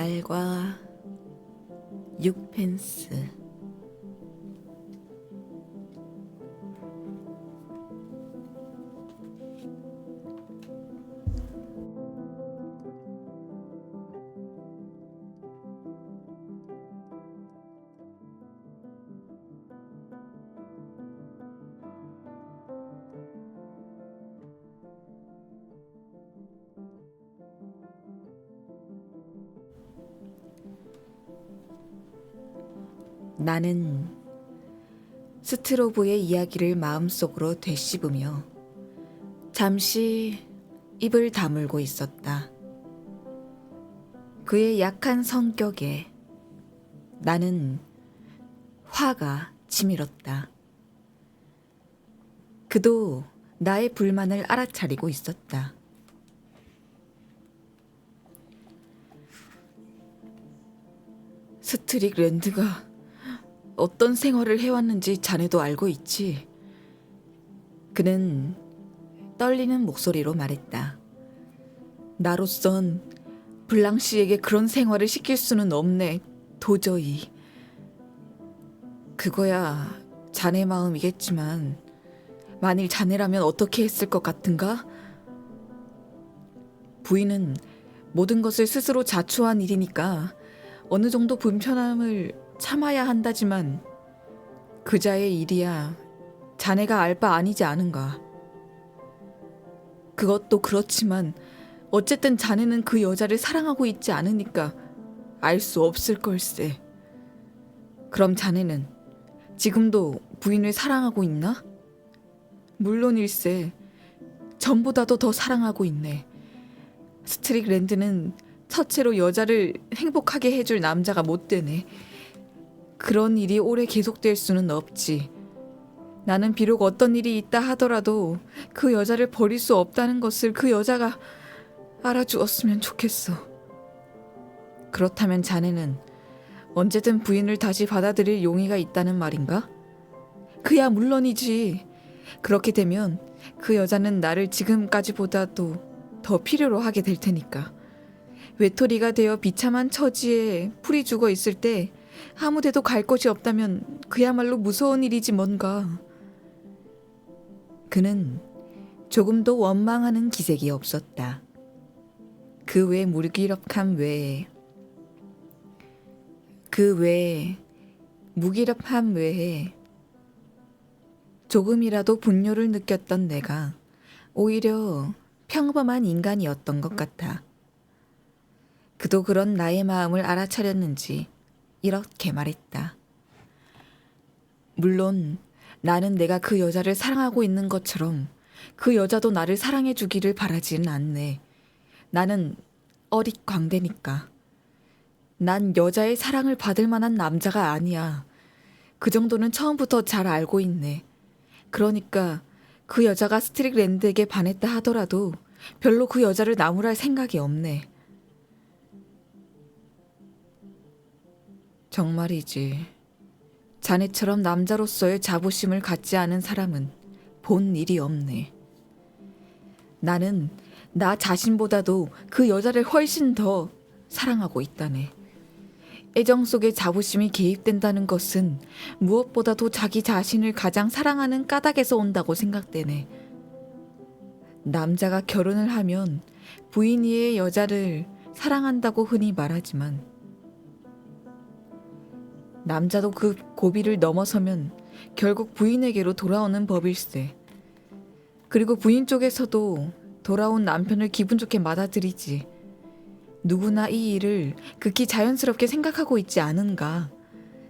말과 6펜스. 나는 스트로브의 이야기를 마음속으로 되씹으며 잠시 입을 다물고 있었다. 그의 약한 성격에 나는 화가 치밀었다. 그도 나의 불만을 알아차리고 있었다. 스트릭랜드가 어떤 생활을 해왔는지 자네도 알고 있지? 그는 떨리는 목소리로 말했다. 나로선 블랑시에게 그런 생활을 시킬 수는 없네. 도저히. 그거야 자네 마음이겠지만 만일 자네라면 어떻게 했을 것 같은가? 부인은 모든 것을 스스로 자초한 일이니까 어느 정도 불편함을 참아야 한다지만 그자의 일이야 자네가 알 바 아니지 않은가. 그것도 그렇지만 어쨌든 자네는 그 여자를 사랑하고 있지 않으니까 알 수 없을 걸세. 그럼 자네는 지금도 부인을 사랑하고 있나? 물론일세. 전보다도 더 사랑하고 있네. 스트릭랜드는 첫째로 여자를 행복하게 해줄 남자가 못 되네. 그런 일이 오래 계속될 수는 없지. 나는 비록 어떤 일이 있다 하더라도 그 여자를 버릴 수 없다는 것을 그 여자가 알아주었으면 좋겠어. 그렇다면 자네는 언제든 부인을 다시 받아들일 용의가 있다는 말인가? 그야 물론이지. 그렇게 되면 그 여자는 나를 지금까지보다도 더 필요로 하게 될 테니까. 외톨이가 되어 비참한 처지에 풀이 죽어 있을 때 아무데도 갈 곳이 없다면 그야말로 무서운 일이지 뭔가. 그는 조금도 원망하는 기색이 없었다. 그 외 무기력함 외에 무기력함 외에 조금이라도 분노를 느꼈던 내가 오히려 평범한 인간이었던 것 같아. 그도 그런 나의 마음을 알아차렸는지 이렇게 말했다. 물론 나는 내가 그 여자를 사랑하고 있는 것처럼 그 여자도 나를 사랑해 주기를 바라지는 않네. 나는 어릿광대니까. 난 여자의 사랑을 받을 만한 남자가 아니야. 그 정도는 처음부터 잘 알고 있네. 그러니까 그 여자가 스트릭랜드에게 반했다 하더라도 별로 그 여자를 나무랄 생각이 없네. 정말이지. 자네처럼 남자로서의 자부심을 갖지 않은 사람은 본 일이 없네. 나는 나 자신보다도 그 여자를 훨씬 더 사랑하고 있다네. 애정 속에 자부심이 개입된다는 것은 무엇보다도 자기 자신을 가장 사랑하는 까닭에서 온다고 생각되네. 남자가 결혼을 하면 부인 이의 여자를 사랑한다고 흔히 말하지만 남자도 그 고비를 넘어서면 결국 부인에게로 돌아오는 법일세. 그리고 부인 쪽에서도 돌아온 남편을 기분 좋게 맞아들이지. 누구나 이 일을 극히 자연스럽게 생각하고 있지 않은가.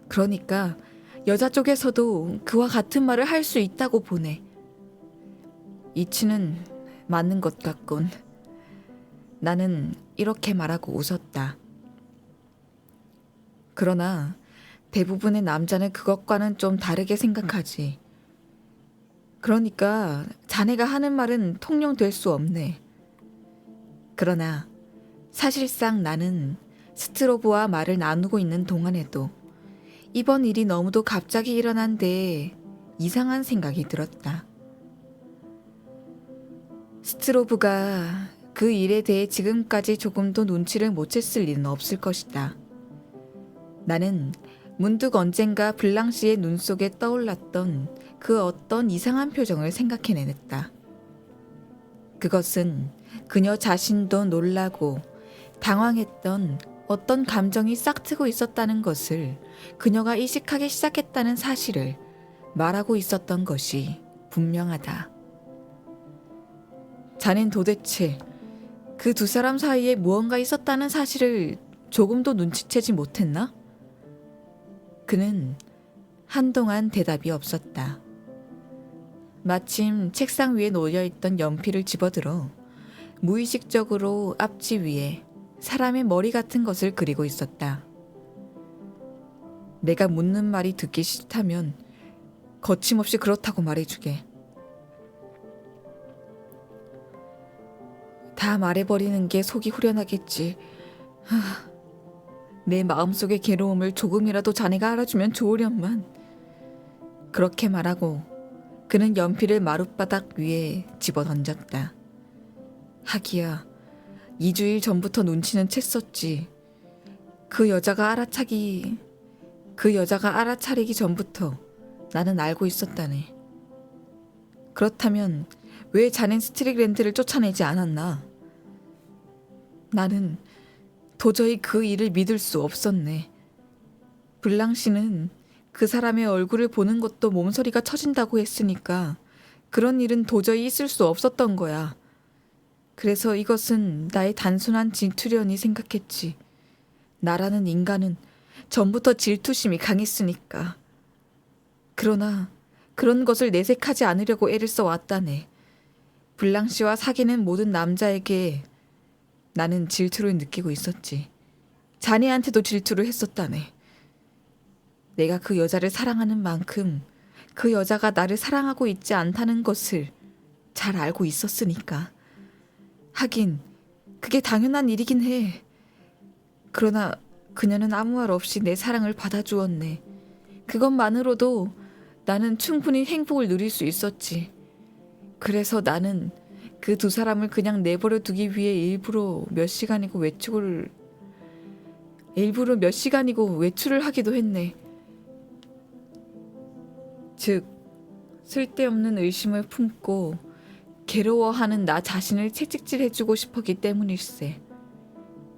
그러니까 여자 쪽에서도 그와 같은 말을 할 수 있다고 보네. 이치는 맞는 것 같군. 나는 이렇게 말하고 웃었다. 그러나 대부분의 남자는 그것과는 좀 다르게 생각하지. 그러니까 자네가 하는 말은 통용될 수 없네. 그러나 사실상 나는 스트로브와 말을 나누고 있는 동안에도 이번 일이 너무도 갑자기 일어난 데에 이상한 생각이 들었다. 스트로브가 그 일에 대해 지금까지 조금도 눈치를 못 챘을 리는 없을 것이다. 나는 문득 언젠가 블랑시의 눈 속에 떠올랐던 그 어떤 이상한 표정을 생각해내냈다. 그것은 그녀 자신도 놀라고 당황했던 어떤 감정이 싹트고 있었다는 것을 그녀가 의식하기 시작했다는 사실을 말하고 있었던 것이 분명하다. 자넨 도대체 그 두 사람 사이에 무언가 있었다는 사실을 조금도 눈치채지 못했나? 그는 한동안 대답이 없었다. 마침 책상 위에 놓여있던 연필을 집어들어 무의식적으로 앞지 위에 사람의 머리 같은 것을 그리고 있었다. 내가 묻는 말이 듣기 싫다면 거침없이 그렇다고 말해주게. 다 말해버리는 게 속이 후련하겠지. 내 마음속의 괴로움을 조금이라도 자네가 알아주면 좋으련만. 그렇게 말하고 그는 연필을 마룻바닥 위에 집어던졌다. 하기야 2주일 전부터 눈치는 챘었지. 그 여자가 알아차리기 전부터 나는 알고 있었다네. 그렇다면 왜 자넨 스트릭랜드를 쫓아내지 않았나? 나는 도저히 그 일을 믿을 수 없었네. 블랑시는 그 사람의 얼굴을 보는 것도 몸서리가 쳐진다고 했으니까 그런 일은 도저히 있을 수 없었던 거야. 그래서 이것은 나의 단순한 질투련이 생각했지. 나라는 인간은 전부터 질투심이 강했으니까. 그러나 그런 것을 내색하지 않으려고 애를 써왔다네. 블랑시와 사귀는 모든 남자에게 나는 질투를 느끼고 있었지. 자네한테도 질투를 했었다네. 내가 그 여자를 사랑하는 만큼 그 여자가 나를 사랑하고 있지 않다는 것을 잘 알고 있었으니까. 하긴 그게 당연한 일이긴 해. 그러나 그녀는 아무 말 없이 내 사랑을 받아주었네. 그것만으로도 나는 충분히 행복을 누릴 수 있었지. 그래서 나는 그 두 사람을 그냥 내버려 두기 위해 일부러 몇 시간이고 외출을 하기도 했네. 즉, 쓸데없는 의심을 품고 괴로워하는 나 자신을 채찍질해주고 싶었기 때문일세.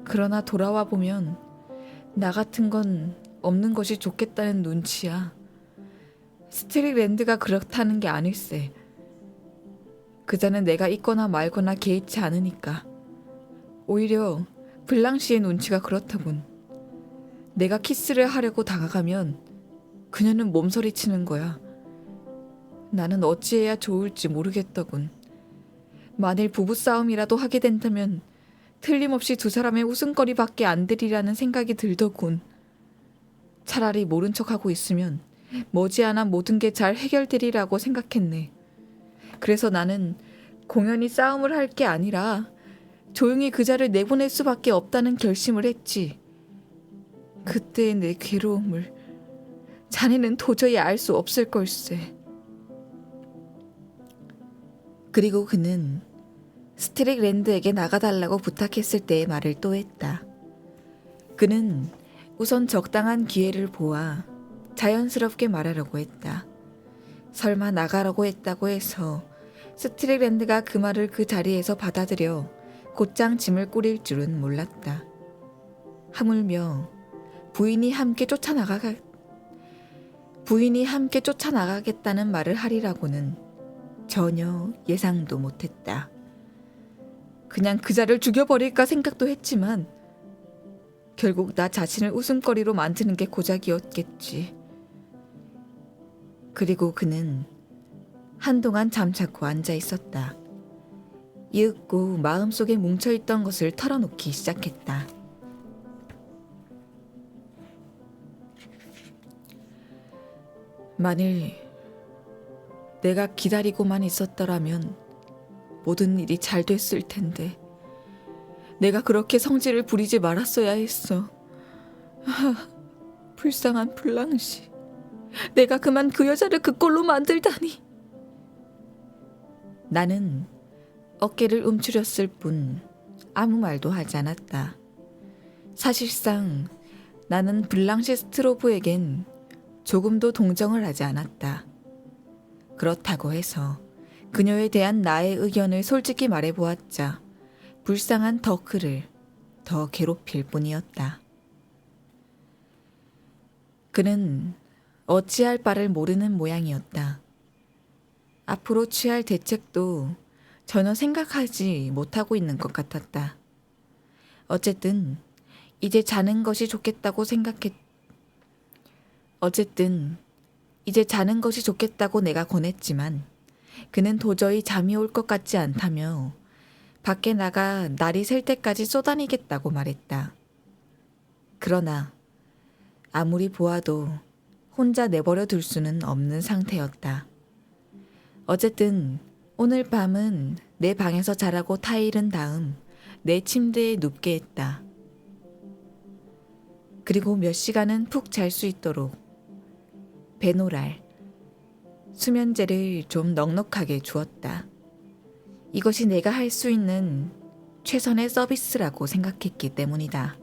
그러나 돌아와 보면 나 같은 건 없는 것이 좋겠다는 눈치야. 스트릭랜드가 그렇다는 게 아닐세. 그자는 내가 있거나 말거나 개의치 않으니까. 오히려 블랑시의 눈치가 그렇다군. 내가 키스를 하려고 다가가면 그녀는 몸서리치는 거야. 나는 어찌해야 좋을지 모르겠더군. 만일 부부싸움이라도 하게 된다면 틀림없이 두 사람의 웃음거리밖에 안 되리라는 생각이 들더군. 차라리 모른 척하고 있으면 머지않아 모든 게 잘 해결되리라고 생각했네. 그래서 나는 공연히 싸움을 할 게 아니라 조용히 그자를 내보낼 수밖에 없다는 결심을 했지. 그때의 내 괴로움을 자네는 도저히 알 수 없을 걸세. 그리고 그는 스트릭랜드에게 나가달라고 부탁했을 때의 말을 또 했다. 그는 우선 적당한 기회를 보아 자연스럽게 말하려고 했다. 설마 나가라고 했다고 해서 스트릭랜드가 그 말을 그 자리에서 받아들여 곧장 짐을 꾸릴 줄은 몰랐다. 하물며 부인이 함께 쫓아나가겠다는 말을 하리라고는 전혀 예상도 못했다. 그냥 그자를 죽여버릴까 생각도 했지만 결국 나 자신을 웃음거리로 만드는 게 고작이었겠지. 그리고 그는 한동안 잠자코 앉아 있었다. 이윽고 마음속에 뭉쳐있던 것을 털어놓기 시작했다. 만일 내가 기다리고만 있었더라면 모든 일이 잘 됐을 텐데 내가 그렇게 성질을 부리지 말았어야 했어. 불쌍한 블랑시. 내가 그만 그 여자를 그 꼴로 만들다니. 나는 어깨를 움츠렸을 뿐 아무 말도 하지 않았다. 사실상 나는 블랑시 스트로브에겐 조금도 동정을 하지 않았다. 그렇다고 해서 그녀에 대한 나의 의견을 솔직히 말해보았자 불쌍한 덕크를 더 괴롭힐 뿐이었다. 그는 어찌할 바를 모르는 모양이었다. 앞으로 취할 대책도 전혀 생각하지 못하고 있는 것 같았다. 어쨌든 이제 자는 것이 좋겠다고 내가 권했지만 그는 도저히 잠이 올 것 같지 않다며 밖에 나가 날이 셀 때까지 쏘다니겠다고 말했다. 그러나 아무리 보아도 혼자 내버려 둘 수는 없는 상태였다. 어쨌든 오늘 밤은 내 방에서 자라고 타일은 다음 내 침대에 눕게 했다. 그리고 몇 시간은 푹 잘 수 있도록 베노랄, 수면제를 좀 넉넉하게 주었다. 이것이 내가 할 수 있는 최선의 서비스라고 생각했기 때문이다.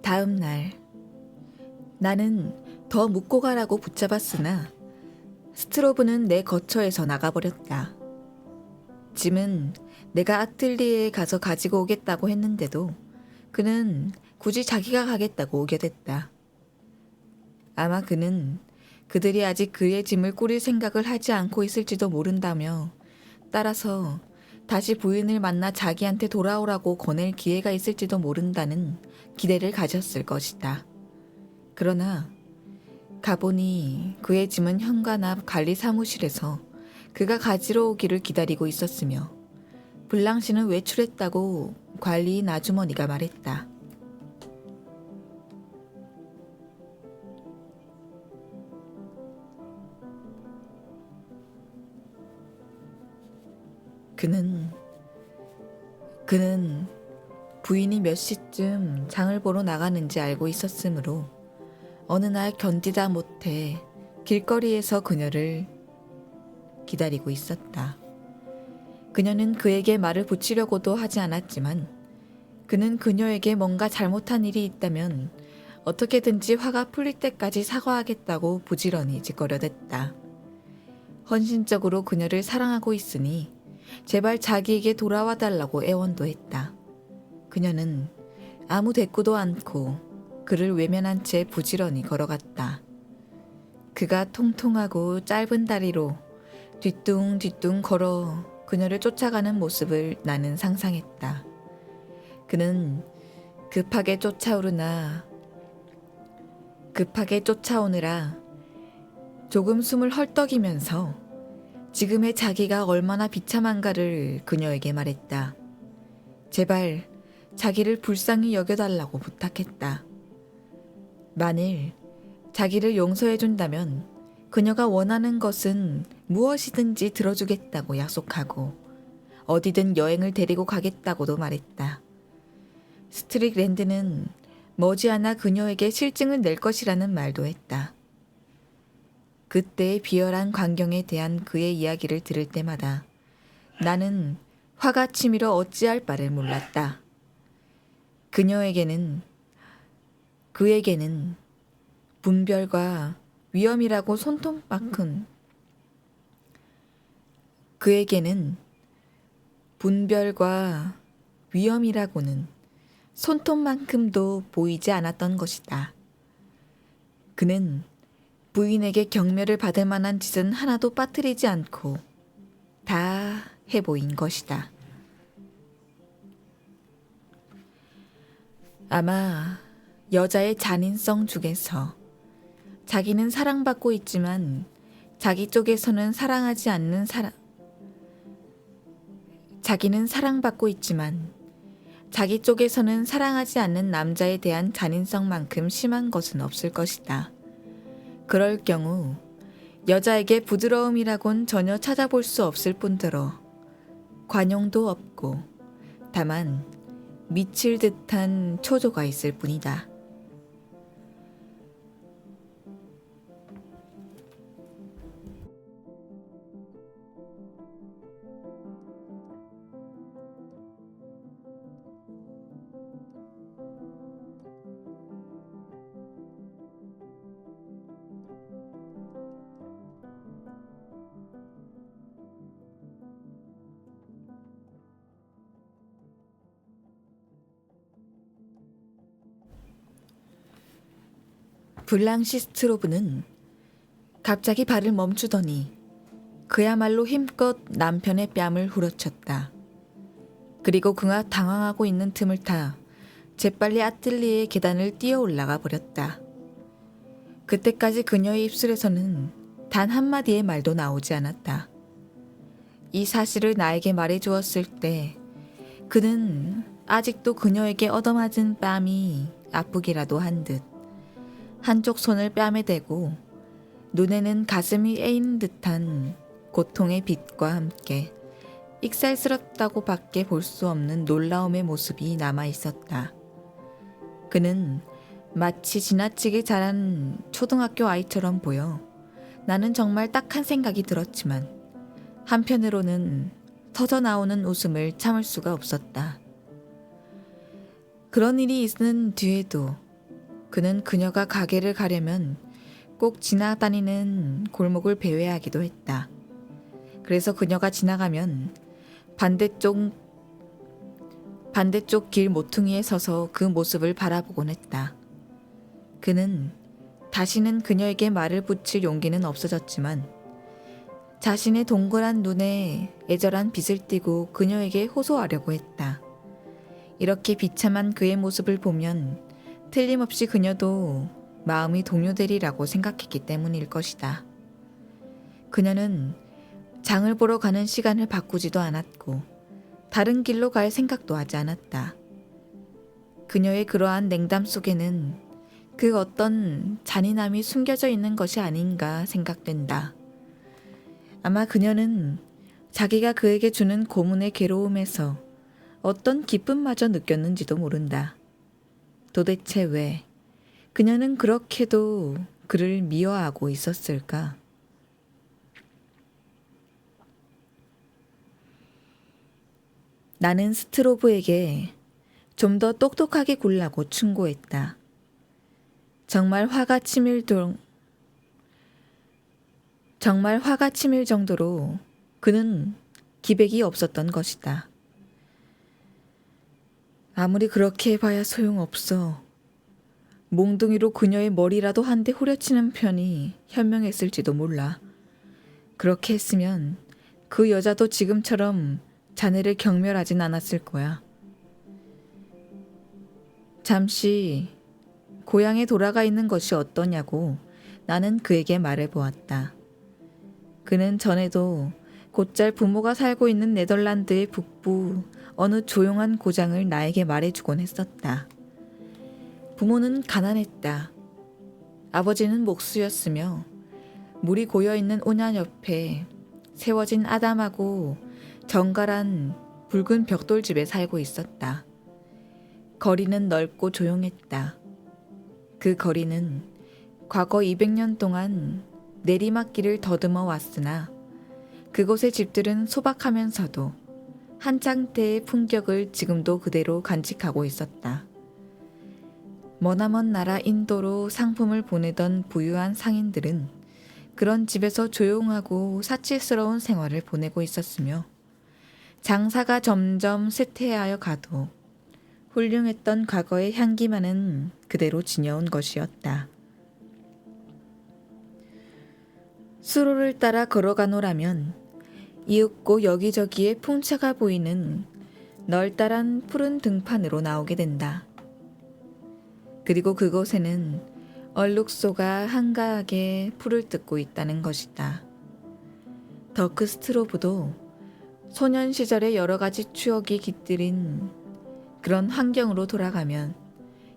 다음 날 나는 더 묵고 가라고 붙잡았으나 스트로브는 내 거처에서 나가버렸다. 짐은 내가 아틀리에에 가서 가지고 오겠다고 했는데도 그는 굳이 자기가 가겠다고 오게됐다. 아마 그는 그들이 아직 그의 짐을 꾸릴 생각을 하지 않고 있을지도 모른다며 따라서 다시 부인을 만나 자기한테 돌아오라고 권할 기회가 있을지도 모른다는 기대를 가졌을 것이다. 그러나 가보니 그의 짐은 현관 앞 관리 사무실에서 그가 가지러 오기를 기다리고 있었으며 블랑시는 외출했다고 관리인 아주머니가 말했다. 그는 부인이 몇 시쯤 장을 보러 나가는지 알고 있었으므로 어느 날 견디다 못해 길거리에서 그녀를 기다리고 있었다. 그녀는 그에게 말을 붙이려고도 하지 않았지만 그는 그녀에게 뭔가 잘못한 일이 있다면 어떻게든지 화가 풀릴 때까지 사과하겠다고 부지런히 짓거려댔다. 헌신적으로 그녀를 사랑하고 있으니 제발 자기에게 돌아와 달라고 애원도 했다. 그녀는 아무 대꾸도 않고 그를 외면한 채 부지런히 걸어갔다. 그가 통통하고 짧은 다리로 뒤뚱뒤뚱 걸어 그녀를 쫓아가는 모습을 나는 상상했다. 그는 급하게 쫓아오느라 조금 숨을 헐떡이면서 지금의 자기가 얼마나 비참한가를 그녀에게 말했다. 제발 자기를 불쌍히 여겨달라고 부탁했다. 만일 자기를 용서해준다면 그녀가 원하는 것은 무엇이든지 들어주겠다고 약속하고 어디든 여행을 데리고 가겠다고도 말했다. 스트릭랜드는 머지않아 그녀에게 실증을 낼 것이라는 말도 했다. 그때의 비열한 광경에 대한 그의 이야기를 들을 때마다 나는 화가 치밀어 어찌할 바를 몰랐다. 그에게는 분별과 위험이라고 는 손톱만큼도 보이지 않았던 것이다. 그는 부인에게 경멸을 받을 만한 짓은 하나도 빠뜨리지 않고 다 해보인 것이다. 아마 여자의 잔인성 중에서 자기는 사랑받고 있지만 자기는 사랑받고 있지만 자기 쪽에서는 사랑하지 않는 남자에 대한 잔인성만큼 심한 것은 없을 것이다. 그럴 경우 여자에게 부드러움이라곤 전혀 찾아볼 수 없을 뿐더러 관용도 없고 다만 미칠 듯한 초조가 있을 뿐이다. 블랑시 스트로브는 갑자기 발을 멈추더니 그야말로 힘껏 남편의 뺨을 후려쳤다. 그리고 그가 당황하고 있는 틈을 타 재빨리 아틀리에의 계단을 뛰어 올라가 버렸다. 그때까지 그녀의 입술에서는 단 한마디의 말도 나오지 않았다. 이 사실을 나에게 말해주었을 때 그는 아직도 그녀에게 얻어맞은 뺨이 아프기라도 한 듯 한쪽 손을 뺨에 대고 눈에는 가슴이 에이는 듯한 고통의 빛과 함께 익살스럽다고 밖에 볼 수 없는 놀라움의 모습이 남아 있었다. 그는 마치 지나치게 자란 초등학교 아이처럼 보여 나는 정말 딱 한 생각이 들었지만 한편으로는 터져나오는 웃음을 참을 수가 없었다. 그런 일이 있는 뒤에도 그는 그녀가 가게를 가려면 꼭 지나다니는 골목을 배회하기도 했다. 그래서 그녀가 지나가면 반대쪽 길 모퉁이에 서서 그 모습을 바라보곤 했다. 그는 다시는 그녀에게 말을 붙일 용기는 없어졌지만 자신의 동그란 눈에 애절한 빛을 띠고 그녀에게 호소하려고 했다. 이렇게 비참한 그의 모습을 보면 틀림없이 그녀도 마음이 동요되리라고 생각했기 때문일 것이다. 그녀는 장을 보러 가는 시간을 바꾸지도 않았고 다른 길로 갈 생각도 하지 않았다. 그녀의 그러한 냉담 속에는 그 어떤 잔인함이 숨겨져 있는 것이 아닌가 생각된다. 아마 그녀는 자기가 그에게 주는 고문의 괴로움에서 어떤 기쁨마저 느꼈는지도 모른다. 도대체 왜 그녀는 그렇게도 그를 미워하고 있었을까? 나는 스트로브에게 좀 더 똑똑하게 굴라고 충고했다. 정말 화가 치밀 정도로 그는 기백이 없었던 것이다. 아무리 그렇게 해봐야 소용없어. 몽둥이로 그녀의 머리라도 한 대 후려치는 편이 현명했을지도 몰라. 그렇게 했으면 그 여자도 지금처럼 자네를 경멸하진 않았을 거야. 잠시 고향에 돌아가 있는 것이 어떠냐고 나는 그에게 말해보았다. 그는 전에도 곧잘 부모가 살고 있는 네덜란드의 북부 어느 조용한 고장을 나에게 말해주곤 했었다. 부모는 가난했다. 아버지는 목수였으며 물이 고여있는 오냐 옆에 세워진 아담하고 정갈한 붉은 벽돌집에 살고 있었다. 거리는 넓고 조용했다. 그 거리는 과거 200년 동안 내리막길을 더듬어 왔으나 그곳의 집들은 소박하면서도 한창 때의 품격을 지금도 그대로 간직하고 있었다. 머나먼 나라 인도로 상품을 보내던 부유한 상인들은 그런 집에서 조용하고 사치스러운 생활을 보내고 있었으며 장사가 점점 쇠퇴하여 가도 훌륭했던 과거의 향기만은 그대로 지녀온 것이었다. 수로를 따라 걸어가노라면 이윽고 여기저기에 풍차가 보이는 널따란 푸른 등판으로 나오게 된다. 그리고 그곳에는 얼룩소가 한가하게 풀을 뜯고 있다는 것이다. 더크 스트로브도 소년 시절의 여러 가지 추억이 깃들인 그런 환경으로 돌아가면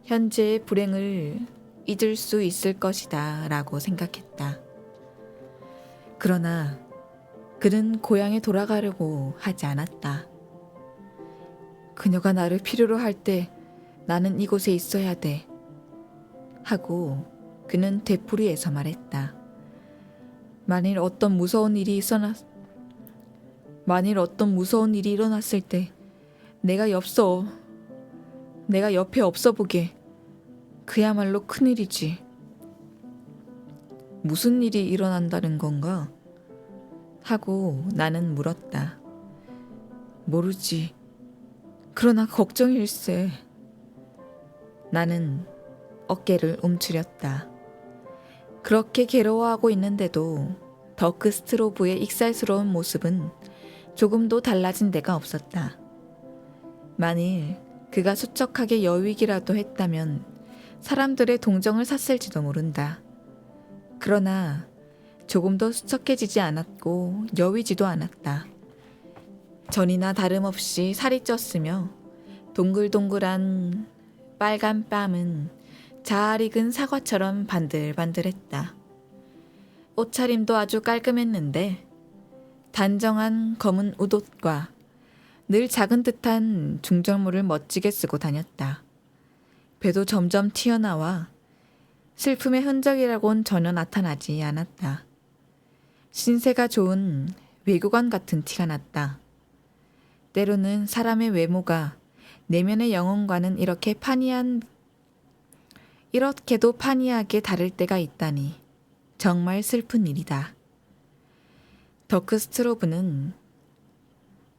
현재의 불행을 잊을 수 있을 것이다 라고 생각했다. 그러나 그는 고향에 돌아가려고 하지 않았다. 그녀가 나를 필요로 할 때 나는 이곳에 있어야 돼 하고 그는 되풀이해서 말했다. 만일 어떤 무서운 일이 일어났을 때 내가 옆에 없어 보게. 그야말로 큰일이지. 무슨 일이 일어난다는 건가? 하고 나는 물었다. 모르지. 그러나 걱정일세. 나는 어깨를 움츠렸다. 그렇게 괴로워하고 있는데도 더크 스트로브의 익살스러운 모습은 조금도 달라진 데가 없었다. 만일 그가 수척하게 여위기라도 했다면 사람들의 동정을 샀을지도 모른다. 그러나 조금도 수척해지지 않았고 여위지도 않았다. 전이나 다름없이 살이 쪘으며 동글동글한 빨간 뺨은 잘 익은 사과처럼 반들반들했다. 옷차림도 아주 깔끔했는데 단정한 검은 웃옷과 늘 작은 듯한 중절모를 멋지게 쓰고 다녔다. 배도 점점 튀어나와 슬픔의 흔적이라곤 전혀 나타나지 않았다. 신세가 좋은 외교관 같은 티가 났다. 때로는 사람의 외모가 내면의 영혼과는 이렇게도 판이하게 다를 때가 있다니 정말 슬픈 일이다. 더크 스트로브는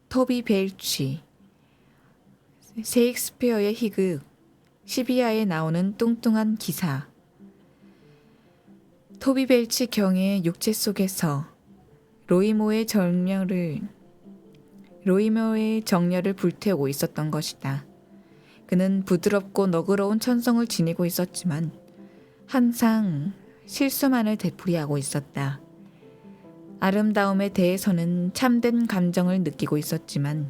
토비 벨치, 셰익스피어의 희극 시비아에 나오는 뚱뚱한 기사, 토비 벨치 경의 육체 속에서 로이모의 정열을 불태우고 있었던 것이다. 그는 부드럽고 너그러운 천성을 지니고 있었지만 항상 실수만을 되풀이하고 있었다. 아름다움에 대해서는 참된 감정을 느끼고 있었지만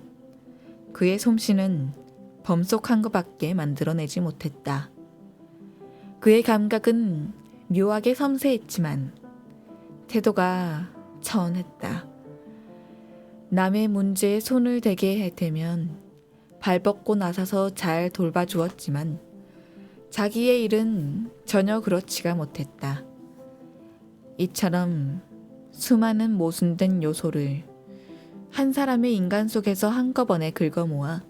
그의 솜씨는 범속한 것밖에 만들어내지 못했다. 그의 감각은 묘하게 섬세했지만 태도가 차원했다. 남의 문제에 손을 대게 되면 발벗고 나서서 잘 돌봐주었지만 자기의 일은 전혀 그렇지가 못했다. 이처럼 수많은 모순된 요소를 한 사람의 인간 속에서 한꺼번에 긁어모아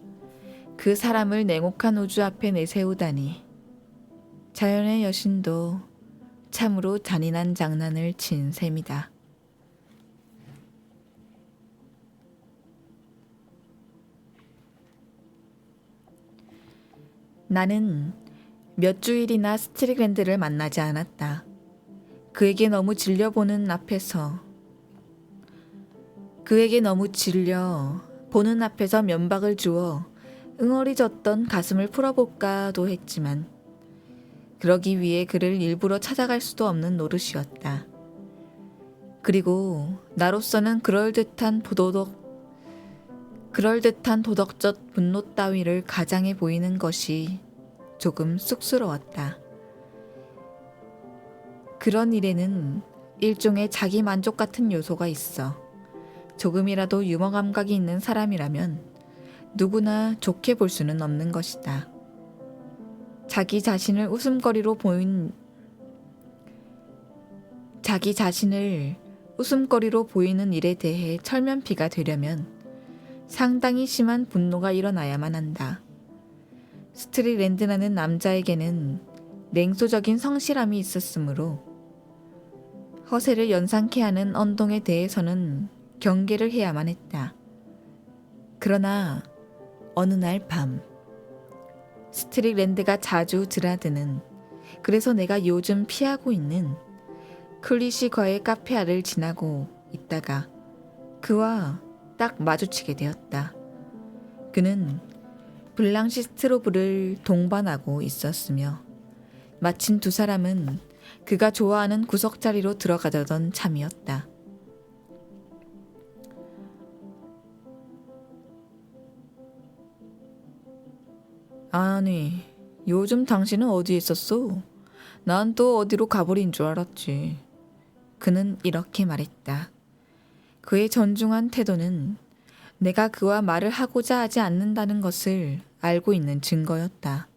그 사람을 냉혹한 우주 앞에 내세우다니 자연의 여신도 참으로 잔인한 장난을 친 셈이다. 나는 몇 주일이나 스트릭랜드를 만나지 않았다. 그에게 너무 질려 보는 앞에서 면박을 주어 응어리졌던 가슴을 풀어볼까도 했지만 그러기 위해 그를 일부러 찾아갈 수도 없는 노릇이었다. 그리고 나로서는 그럴듯한 도덕적 분노 따위를 가장해 보이는 것이 조금 쑥스러웠다. 그런 일에는 일종의 자기 만족 같은 요소가 있어 조금이라도 유머 감각이 있는 사람이라면 누구나 좋게 볼 수는 없는 것이다. 자기 자신을 웃음거리로 보이는 일에 대해 철면피가 되려면 상당히 심한 분노가 일어나야만 한다. 스트릭랜드라는 남자에게는 냉소적인 성실함이 있었으므로 허세를 연상케 하는 언동에 대해서는 경계를 해야만 했다. 그러나 어느 날 밤 스트릭랜드가 자주 드나드는, 그래서 내가 요즘 피하고 있는 클리시과의 카페아를 지나고 있다가 그와 딱 마주치게 되었다. 그는 블랑시 스트로브를 동반하고 있었으며 마침 두 사람은 그가 좋아하는 구석자리로 들어가려던 참이었다. 아니, 요즘 당신은 어디 있었어? 난 또 어디로 가버린 줄 알았지. 그는 이렇게 말했다. 그의 전중한 태도는 내가 그와 말을 하고자 하지 않는다는 것을 알고 있는 증거였다.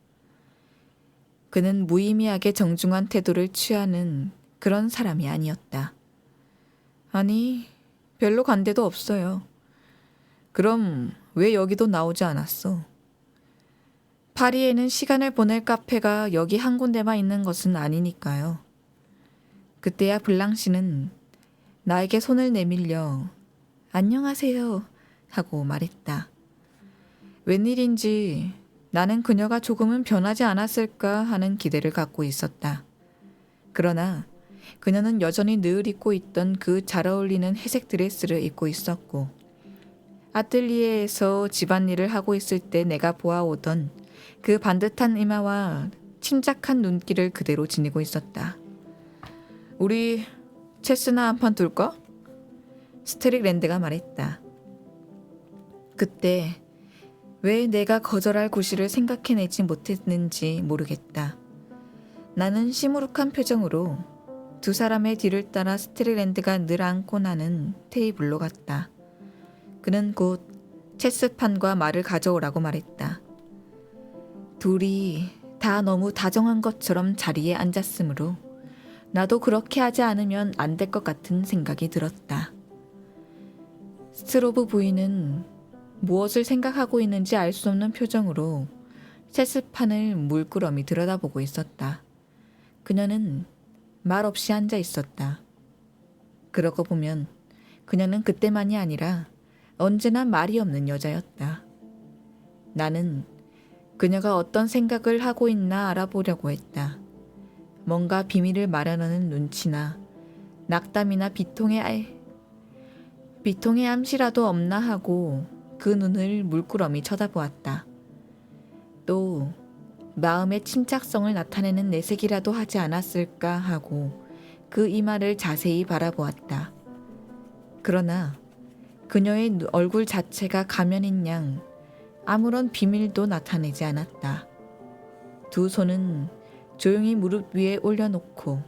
그는 무의미하게 정중한 태도를 취하는 그런 사람이 아니었다. 아니, 별로 간 데도 없어요. 그럼 왜 여기도 나오지 않았어? 파리에는 시간을 보낼 카페가 여기 한 군데만 있는 것은 아니니까요. 그때야 블랑시는 나에게 손을 내밀려 안녕하세요 하고 말했다. 웬일인지 나는 그녀가 조금은 변하지 않았을까 하는 기대를 갖고 있었다. 그러나 그녀는 여전히 늘 입고 있던 그 잘 어울리는 회색 드레스를 입고 있었고 아뜰리에에서 집안일을 하고 있을 때 내가 보아오던 그 반듯한 이마와 침착한 눈길을 그대로 지니고 있었다. 우리 체스나 한판 둘까? 스트릭랜드가 말했다. 그때 왜 내가 거절할 구실을 생각해내지 못했는지 모르겠다. 나는 시무룩한 표정으로 두 사람의 뒤를 따라 스트릭랜드가 늘 앉고 나는 테이블로 갔다. 그는 곧 체스판과 말을 가져오라고 말했다. 둘이 다 너무 다정한 것처럼 자리에 앉았으므로 나도 그렇게 하지 않으면 안 될 것 같은 생각이 들었다. 스트로브 부인은 무엇을 생각하고 있는지 알 수 없는 표정으로 체스판을 물끄러미 들여다보고 있었다. 그녀는 말없이 앉아 있었다. 그러고 보면 그녀는 그때만이 아니라 언제나 말이 없는 여자였다. 나는 그녀가 어떤 생각을 하고 있나 알아보려고 했다. 뭔가 비밀을 말하려는 눈치나 낙담이나 비통의 암시라도 없나 하고 그 눈을 물끄러미 쳐다보았다. 또 마음의 침착성을 나타내는 내색이라도 하지 않았을까 하고 그 이마를 자세히 바라보았다. 그러나 그녀의 얼굴 자체가 가면인 양 아무런 비밀도 나타내지 않았다. 두 손은 조용히 무릎 위에 올려놓고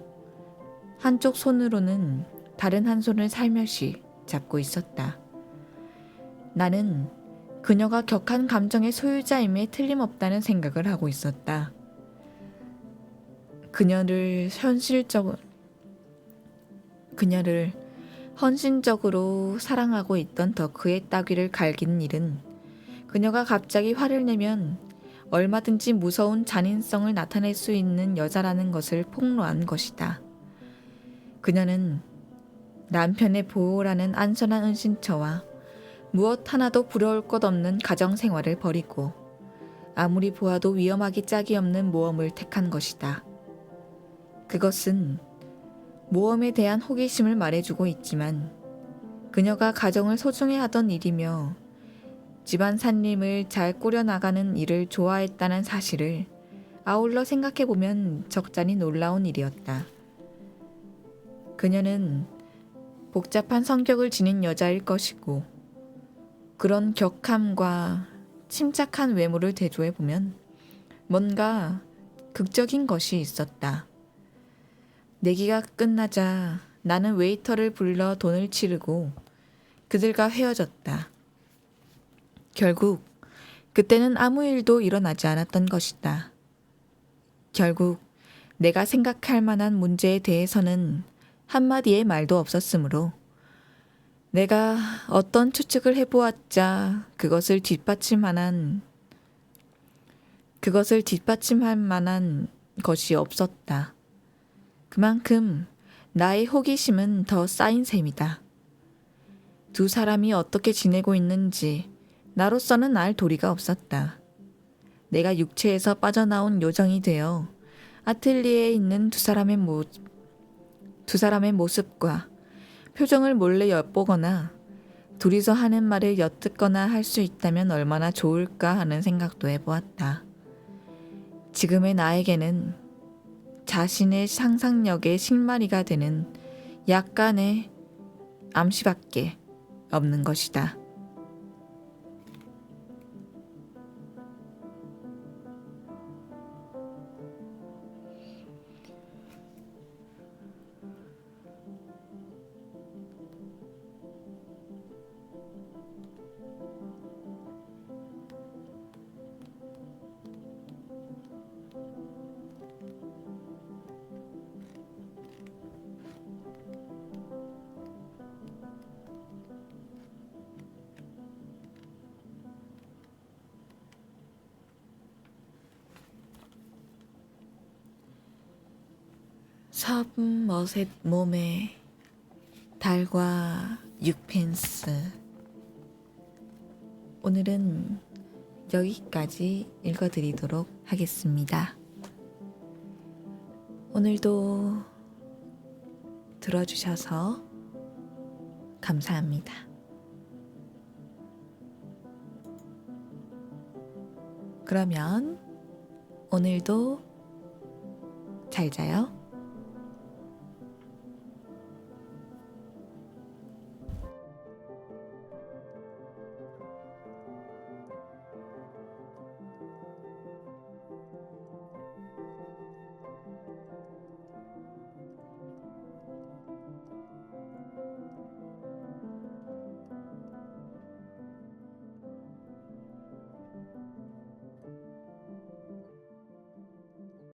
한쪽 손으로는 다른 한 손을 살며시 잡고 있었다. 나는 그녀가 격한 감정의 소유자임에 틀림없다는 생각을 하고 있었다. 그녀를 헌신적으로 사랑하고 있던 덕후의 따귀를 갈긴 일은 그녀가 갑자기 화를 내면 얼마든지 무서운 잔인성을 나타낼 수 있는 여자라는 것을 폭로한 것이다. 그녀는 남편의 보호라는 안전한 은신처와 무엇 하나도 부러울 것 없는 가정생활을 버리고 아무리 보아도 위험하기 짝이 없는 모험을 택한 것이다. 그것은 모험에 대한 호기심을 말해주고 있지만 그녀가 가정을 소중히 하던 일이며 집안 살림을 잘 꾸려나가는 일을 좋아했다는 사실을 아울러 생각해보면 적잖이 놀라운 일이었다. 그녀는 복잡한 성격을 지닌 여자일 것이고 그런 격함과 침착한 외모를 대조해보면 뭔가 극적인 것이 있었다. 내기가 끝나자 나는 웨이터를 불러 돈을 치르고 그들과 헤어졌다. 결국 그때는 아무 일도 일어나지 않았던 것이다. 결국 내가 생각할 만한 문제에 대해서는 한마디의 말도 없었으므로 내가 어떤 추측을 해보았자 그것을 뒷받침할 만한 것이 없었다. 그만큼 나의 호기심은 더 쌓인 셈이다. 두 사람이 어떻게 지내고 있는지 나로서는 알 도리가 없었다. 내가 육체에서 빠져나온 요정이 되어 아틀리에에 있는 두 사람의 모습과 표정을 몰래 엿보거나 둘이서 하는 말을 엿듣거나 할 수 있다면 얼마나 좋을까 하는 생각도 해보았다. 지금의 나에게는 자신의 상상력의 실마리가 되는 약간의 암시밖에 없는 것이다. 섬머셋 몸에 달과 육펜스. 오늘은 여기까지 읽어드리도록 하겠습니다. 오늘도 들어주셔서 감사합니다. 그러면 오늘도 잘 자요.